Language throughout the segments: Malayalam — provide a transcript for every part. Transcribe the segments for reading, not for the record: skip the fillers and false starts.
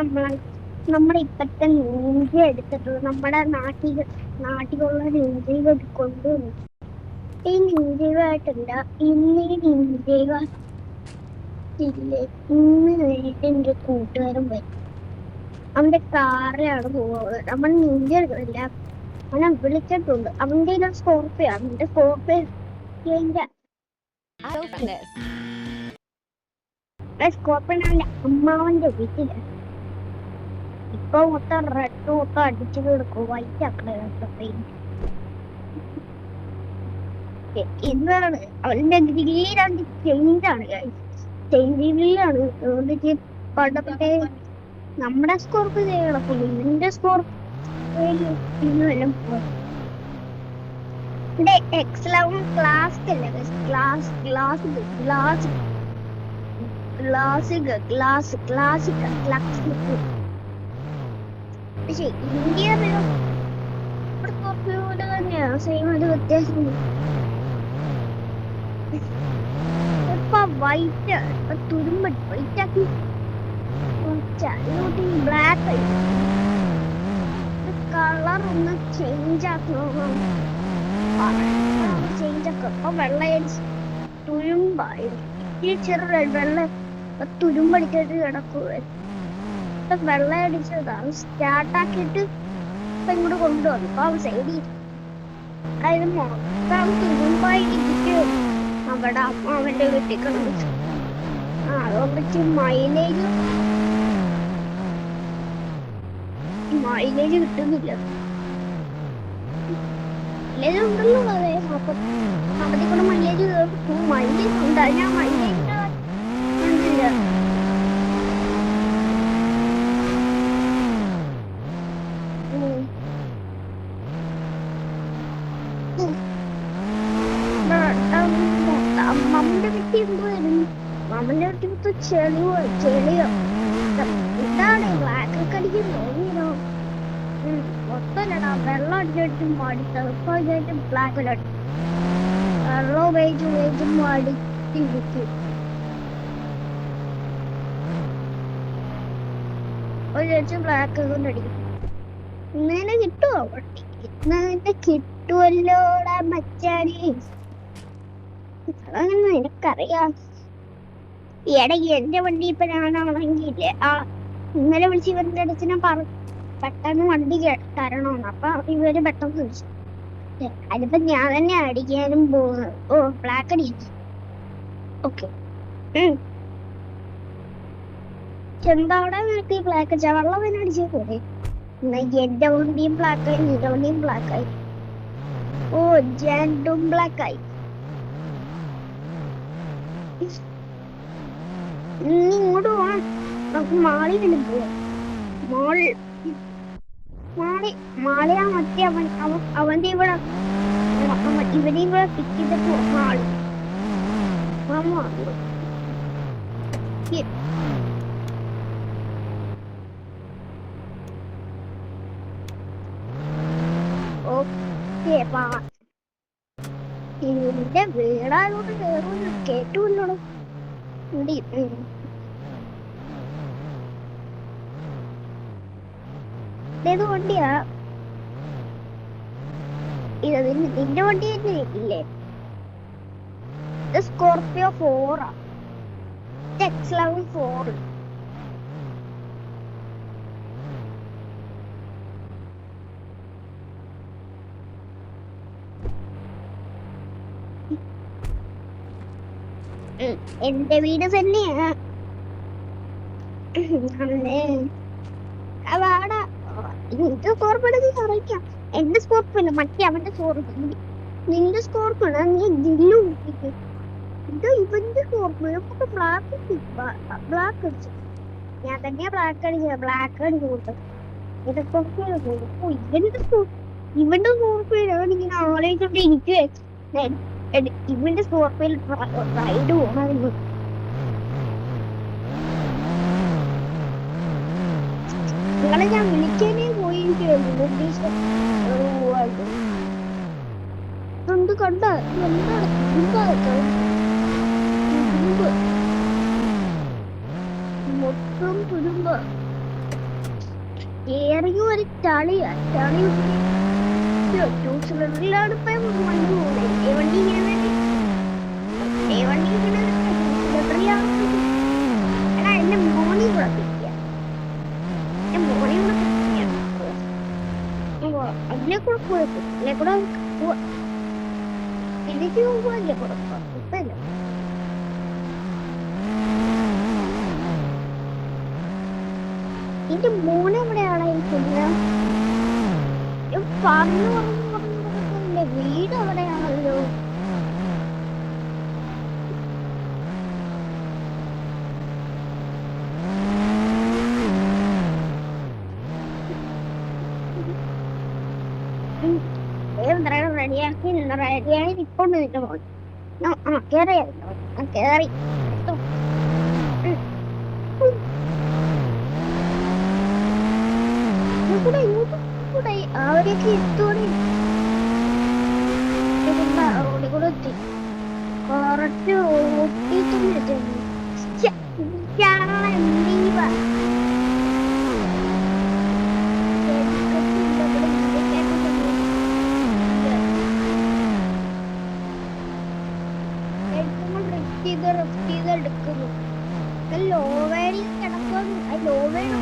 നമ്മളെ നമ്മുടെ ഇപ്പത്തെ നിഞ്ച എടുത്തിട്ട് നമ്മുടെ നാട്ടിലുള്ള നിഞ്ചകൾ കൊണ്ടുവന്നു. ഈ നിഞ്ചകളായിട്ടല്ല, ഇന്ന് ഈ നിഞ്ചകൾ ഇല്ലേ, ഇന്ന് കഴിഞ്ഞിട്ട് എന്റെ കൂട്ടുകാരൻ വരും. അവന്റെ കാറിലാണ് പോകുന്നത്. നമ്മൾ നിഞ്ചകളില്ല, അവനെ വിളിച്ചിട്ടുണ്ട്. അവന്റെ സ്കോർപ്പിയോ, അവന്റെ സ്കോർപ്പിയോ സ്കോർപ്പിയോ അവന്റെ അമ്മാവന്റെ വീട്ടില്. ഇപ്പൊ മൊത്തം റെഡ് മൊത്തം അടിച്ചു കിടക്കും. വൈറ്റ് ആക്കണ എന്താണ് അവന്റെ ഗ്രില്ലിലാണ് ചേഞ്ചാണ്. ചേഞ്ചിലാണ് പണ്ടത്തെ നമ്മുടെ സ്കോർപ്പ് കിടക്കുള്ളൂ. ഇതിന്റെ സ്കോർപ്പ് X11 ക്ലാസിക് അല്ലേ, ക്ലാസിക്. പക്ഷെ ഇന്ത്യ സ്കോർപ്പിയോട് തന്നെയാണ് സെയിം. ഒരു വ്യത്യാസം ഇപ്പൊ വൈറ്റ് തുരുമ്പടി വൈറ്റ് ആക്കി ബ്ലാക്ക് ആയി. കളർ ഒന്ന് ചേഞ്ച് ആക്കണം. ചേഞ്ച് ആക്കുക. അപ്പൊ വെള്ളയടിച്ച് തുരുമ്പായിരുന്നു. ഈ ചെറു വെള്ള തുരുമ്പടിച്ചിട്ട് കിടക്കുക. വെള്ളയടിച്ചതാണ് സ്റ്റാർട്ടാക്കിയിട്ട് ഇപ്പൊ ഇങ്ങോട്ട് കൊണ്ടുവന്നു. അപ്പൊ അവൻ സൈഡിൽ അതായത് മൊത്തം തുരുമ്പായിട്ട് അവിടെ അവന്റെ വീട്ടിൽ കിടന്നു. അതുകൊണ്ട് മൈലേജ് കിട്ടുന്നില്ല. മൈലേജ് ഉണ്ടല്ലോ, അതെ. അപ്പൊ അവധി കൂടെ മൈലേജ് ഉണ്ട്. ഞാൻ മൈലേജ് കണ്ടില്ല. അമ്മമ്മന്റെ വീട്ടിൽ എന്തുവായിരുന്നു? അമ്മന്റെ വീട്ടിൽ മൊത്തം ചെളിയോ ഇതാണ്. ബ്ലാക്ക് ഒക്കെ അടിക്കും തോന്നിയോ? മൊത്തം വെള്ളം അടിച്ചിട്ട് മടുത്ത് ബ്ലാക്ക് വെള്ളം ഉപയോഗിച്ച് മടിച്ചിരിക്കും. ഒരു ബ്ലാക്ക് കൊണ്ട് അടിക്കും. ഇന്നലെ കിട്ടുമോ? ഇന്നെ കിട്ടുമല്ലോടാ മച്ചാടി. അതൊന്നും എനിക്കറിയാം. ഇടയ്ക്ക് എന്റെ വണ്ടി ഇപ്പൊ ഞാനാണെങ്കിൽ ഇന്നലെ വിളിച്ച് ഇവരുടെ അടുത്ത് ഞാൻ പെട്ടെന്ന് വണ്ടി തരണമെന്ന്. അപ്പൊ ഇവര് പെട്ടെന്ന് വിളിച്ചു. അതിപ്പോ ഞാൻ തന്നെ അടിക്കാനും പോകുന്നത്. ഓ, ബ്ലാക്ക് അടിക്കും. ഓക്കെ, ചെന്താവിടെ നിനക്ക് ഈ ബ്ലാക്ക് വെള്ളം തന്നെ അടിച്ചേ പോലെ. എന്റെ വണ്ടിയും ബ്ലാക്കായി, നിന്റെ വണ്ടിയും ബ്ലാക്കായി. ഓ, രണ്ടും ബ്ലാക്കായി. നീ ഇങ്ങോട്ട് പോവാ, നമുക്ക് മാളിൽ പോവാം. മാളിയാ മറ്റേ അവന്റെ ഇവിടെ ഇവനെ ഇവിടെ പിക്ക് ചെയ്തിട്ട് മാളി. ഓക്കെ, എന്റെ വീടായതുകൊണ്ട് കേറുന്നു. കേട്ടുല്ലോ. ഏത് വണ്ടിയാ ഇത്? നിന്റെ വണ്ടി തന്നെ ഇല്ലേ? Scorpio 4 X11 4. എന്റെ വീട് തന്നെയാ. അതാടാ നിന്റെ സ്കോർപ്പിയോ അറിയിക്കാം. എന്റെ സ്കോർപ്പിയോ മറ്റേ അവന്റെ സ്കോർപ്പിയോ. നിന്റെ സ്കോർപ്പിയോ നീ ജില്ലു ഇത് ഇവന്റെ സ്കോർപ്പിയോ ബ്ലാക്ക് അടിച്ചു. ഞാൻ തന്നെയാ ബ്ലാക്ക് അടിച്ചു കൊടുത്തത്. ഇവന്റെ സ്കോർപ്പിയോ ഇങ്ങനെ ആലോചിച്ചോണ്ട് എനിക്ക് ഇവന്റെ സ്കോർപ്പിയോയിൽ റൈഡ് പോകണമെന്ന്. നിങ്ങളെ ഞാൻ വിളിക്കാനേ പോയിരിക്കുവായിരുന്നു. കണ്ട എന്താണ് തുരുമ്പ്, മൊത്തം തുരുമ്പ്. സ്റ്റിയറിംഗ് ഒരു ചളിയാ. ചളി ടൂ സിലിണ്ടറിലാണ് ഇപ്പൊ വണ്ടി പോകുന്നത്. എന്റെ വണ്ടി ഇങ്ങനെ സിലിണ്ടറിലാണ്. എടാ എന്റെ മോണി കൂടെ പിടിക്കുക. എന്റെ മോണി കൂടെ അതിനെ കൂടെ പോയപ്പോ അതിനെ കൂടെ എനിക്ക് പോകുമല്ലേ കുഴപ്പം. ഇപ്പല്ല എന്റെ മോനെ എവിടെയാണ് പറഞ്ഞു എന്റെ വീട് എവിടെയാണല്ലോ. റെഡിയായി നിൽക്കൊണ്ട് നിന്റെ മോൻ കേറി അവരൊക്കെ എത്തോടെ റോഡിൽ കൂടെ എത്തി. കുറച്ച് ഓട്ടിട്ട് എടുക്കുന്നു. ലോവേടി കിടക്കുന്നു. ലോവേണ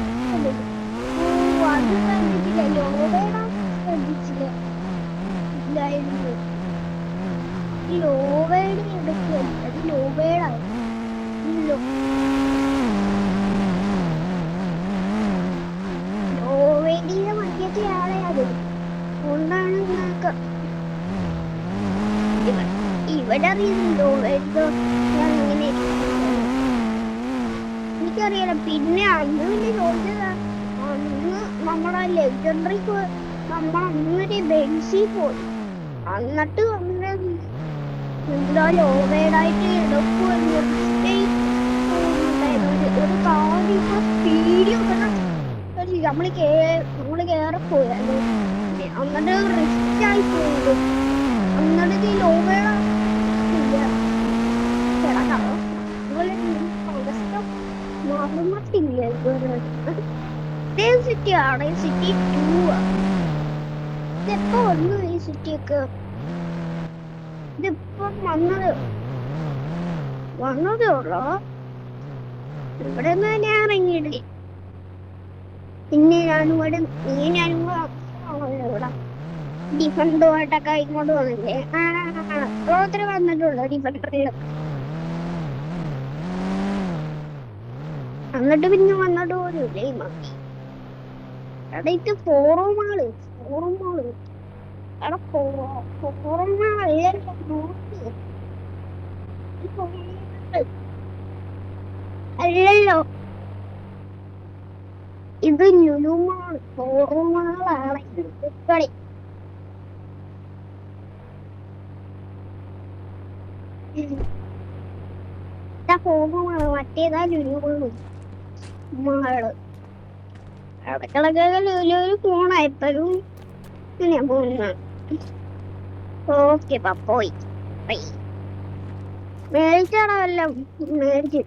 അത് കണ്ടിട്ടില്ല. ലോവേണ ശ്രദ്ധിച്ചില്ല. ഇല്ലായിരുന്നു. ലോവേടി എടുക്കുക. അത് ലോവേടാണ്. ലോവേടിയുടെ മധ്യത്തെ ആളെ അത് കൊണ്ടാണ് ഇവിടെ അറിയുന്നുണ്ടോ എങ്ങനെ എനിക്കറിയാലോ. പിന്നെ അന്ന് പിന്നെ ചോദിച്ചതാ. അന്ന് നമ്മളെ ലെജൻഡറി നമ്മളന്നൊരു ബെൻസിൽ പോയി. എന്നിട്ട് അങ്ങനെ എന്താ ലോവേഡായിട്ട് എടുക്കുമെന്ന് ഒരു കാര്യം വീഡിയോ നമ്മള് കേറിപ്പോയല്ലോ. എന്നിട്ട് റിസ്ക് ആയി പോയത്. എന്നിട്ട് ലോവേഡ മറന്നിട്ടില്ല. സിറ്റി ആണ്. സിറ്റി 2 ഇതെപ്പോ വന്നു ഈ സിറ്റിയൊക്കെ? ഇതിപ്പം വന്നതേ ഉള്ളോ? ഇവിടെ ഒന്നും ഞാൻ ഇറങ്ങിയിട്ടില്ല. പിന്നെ ഞാനിവിടെ ഇവിടെ ഡിഫൻഡുമായിട്ടൊക്കെ ഇങ്ങോട്ട് വന്നില്ലേ? ഓരോരുത്തർ വന്നിട്ടുള്ളൂ ഡിഫൻഡറിൽ. എന്നിട്ട് പിന്നെ വന്നിട്ട് പോലുമില്ലേ ഈ മതി. എടാ ഇത് ഫോറമാള് എടാ ഫോറമാളല്ലല്ലോ. അല്ലല്ലോ ഇത് ലുലുമാള്. ഫോറമാളാണ് കളി. ഫോറമാള് മറ്റേതാ ലുലുമാള്. മാള് അടക്കളൊക്കെ ലുലുവിൽ പോണ എപ്പോഴും ഞാൻ പോകുന്ന. ഓക്കെ പോയി മേടിച്ചാടാ എല്ലാം മേടിച്ച്.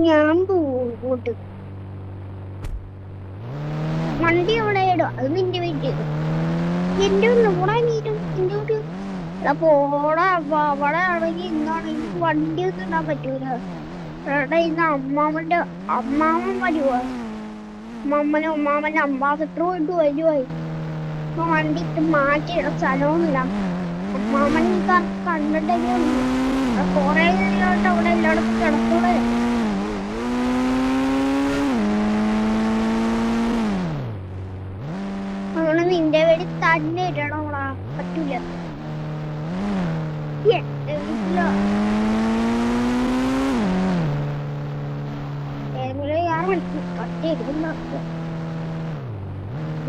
ഞാൻ പോവും ഇങ്ങോട്ട്. വണ്ടി അവിടെ ഇടും. അത് നിന്റെ വീട്ടിൽ എന്റെ കൂടെ നീട്ടും. എന്റെ വീട്ടിൽ പോടാ. അവിടെ ആണെങ്കിൽ ഇന്നാണെങ്കിൽ വണ്ടി ഒന്നും ഇടാൻ പറ്റൂല. എടാ ഇന്ന് അമ്മാമൻ വരുവോ? അമ്മാമന്റെ അംബാസഡർ പോയിട്ട് വരുവായി. വണ്ടി ഇട്ട് മാറ്റിയിടാൻ സ്ഥലമൊന്നുമില്ല. അമ്മാമൻ കണ്ടിട്ടൊക്കെ കൊറേ നേരമായിട്ട് അവിടെ എല്ലായിടത്തും കിടക്കൂടെ. അങ്ങനെ നിന്റെ വേണ്ടി തന്നെ ഇടണോടാ. പറ്റൂല.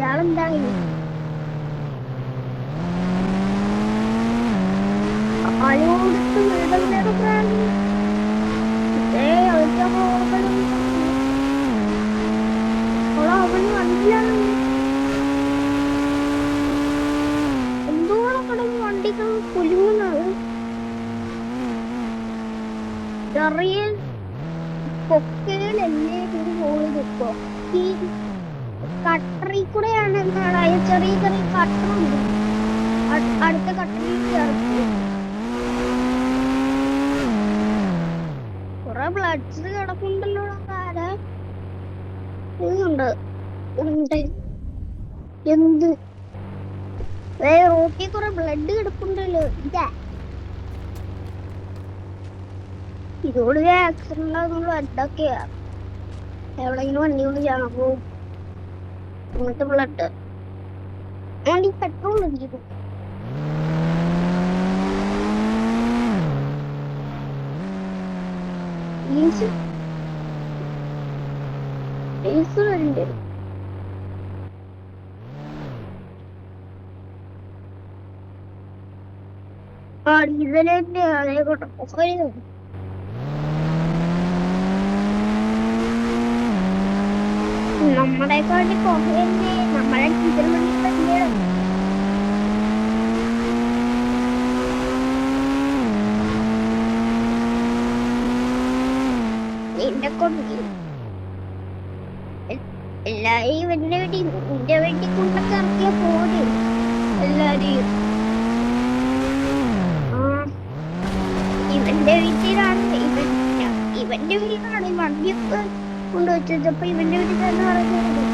ഇയാളെന്താ ആയോടുത്ത് വീടുന്നേരം അവന് വണ്ടിയാണ്. എന്തോളം കടന്ന് വണ്ടികൾ കുലുങ്ങുന്നത്. ചെറിയ കൊക്കയിലല്ലേ ഒരു പോയത് ഇപ്പൊ ഈ കട്ടറിൽ കൂടെയാണ് എന്താണ് ചെറിയ ചെറിയ കട്ടറുണ്ട് അടുത്ത കട്ടറിലേക്ക് ഇറക്കും. കുറെ ബ്ലഡ്സ് കിടക്കുന്നുണ്ടല്ലോ ആരാ ഇതുണ്ട് എന്ത് റോട്ടിൽ കുറെ ബ്ലഡ് കിടക്കുന്നുണ്ടല്ലോ. ഇതോട് ആക്സിഡന്റ് ആകുന്നുള്ള എന്തൊക്കെയാ എവിടെയെങ്കിലും വണ്ടി കൊണ്ട് ചാണകം പോവും. ഇങ്ങനത്തെ ബ്ലഡ് ഈ പെട്രോൾ അടിക്കും. ഡീസൽ തന്നെ അതേക്കോട്ടെ നമ്മളെക്കാട്ടി പുകയല്ലേ നമ്മളെ ഡീസൽ വണ്ടി വലിയ നിന്റെ കൊണ്ട് എല്ലാരെയും വലിയ വെടി നിന്റെ വെടി കൊണ്ടൊക്കെ ഇറക്കിയ പോലെ എല്ലാരെയും ഇവന്റെ വീട്ടിലാണ് ഇവന്റെ വീട്ടിലാണ് ഈ വണ്ടിയൊക്കെ കൊണ്ടുവച്ചത്. അപ്പൊ ഇവന്റെ വീട്ടിൽ തന്നെ പറയുന്നത്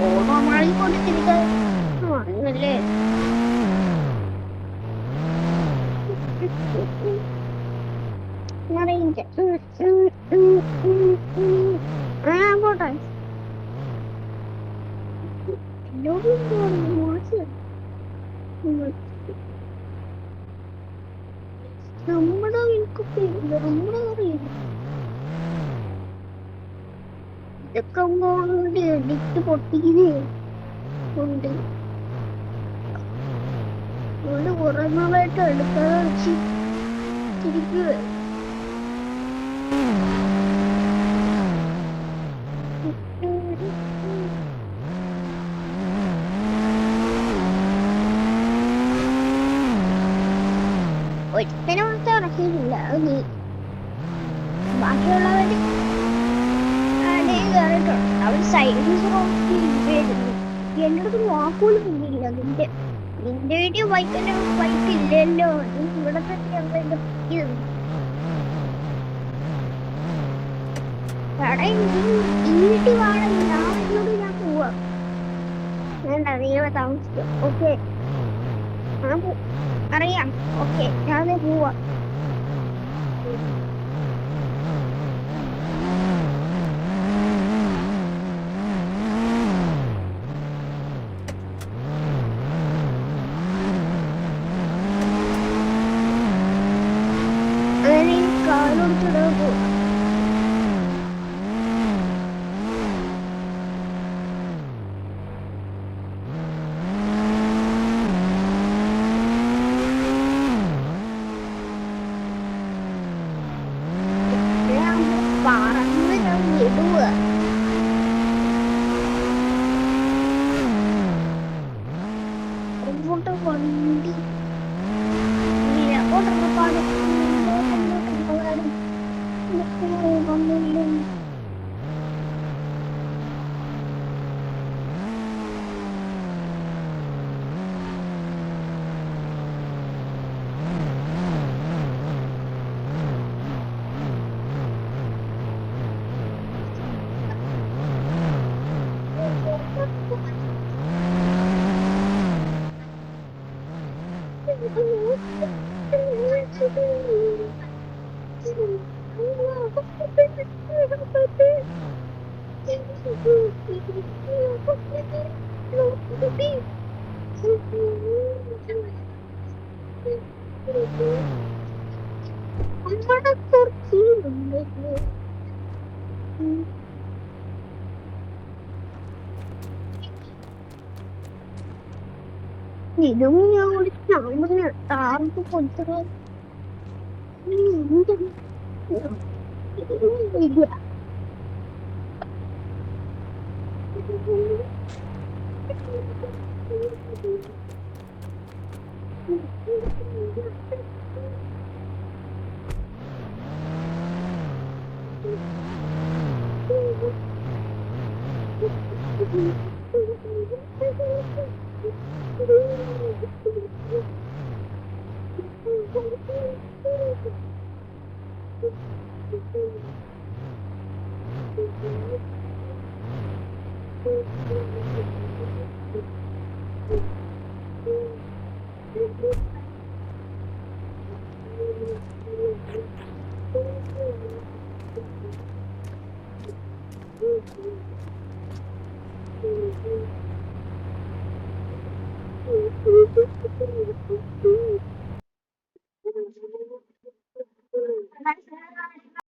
ഓണമായി കൊടുത്തിരിക്കാൻ അങ്ങനല്ലേ. പോട്ടെ നമ്മുടെ നമ്മുടെ അറിയില്ല ഇതൊക്കെ കൊണ്ട് എഡിറ്റ് പൊട്ടിക്കുന്നേ ഉണ്ട്. അതുകൊണ്ട് കുറെ നാളായിട്ട് എടുക്കാതെ വെച്ചിരിക്കുക. ഒരുത്തനൊക്കെ ഇറക്കിയിട്ടില്ല. നീ ബാക്കിയുള്ളവര് കയറിയിട്ടുണ്ട്. അവർ സൈലൻസ് റോക്കിയിരുന്നു. എന്റെ അടുത്ത് വാക്കുപോലും ഇല്ല. നിന്റെ വീട്ടിൽ ബൈക്ക് ഇല്ലല്ലോ. നീ ഇവിടെ തന്നെ ഈ വീട്ടിൽ വേണം. ഞാൻ പോവാ. വേണ്ട നീ താമസിക്കും. ഓക്കെ അറിയാം. ഓക്കെ ഞാൻ പോവാ. അങ്ങനെ കാലോടിച്ചിടാൻ പോവാ. പറന്ന് ഞാൻ വിടുക. വണ്ടി ഇതും ഞാൻ വിളിച്ചു താർക്ക് കൊടുത്തത് ഇല്ല.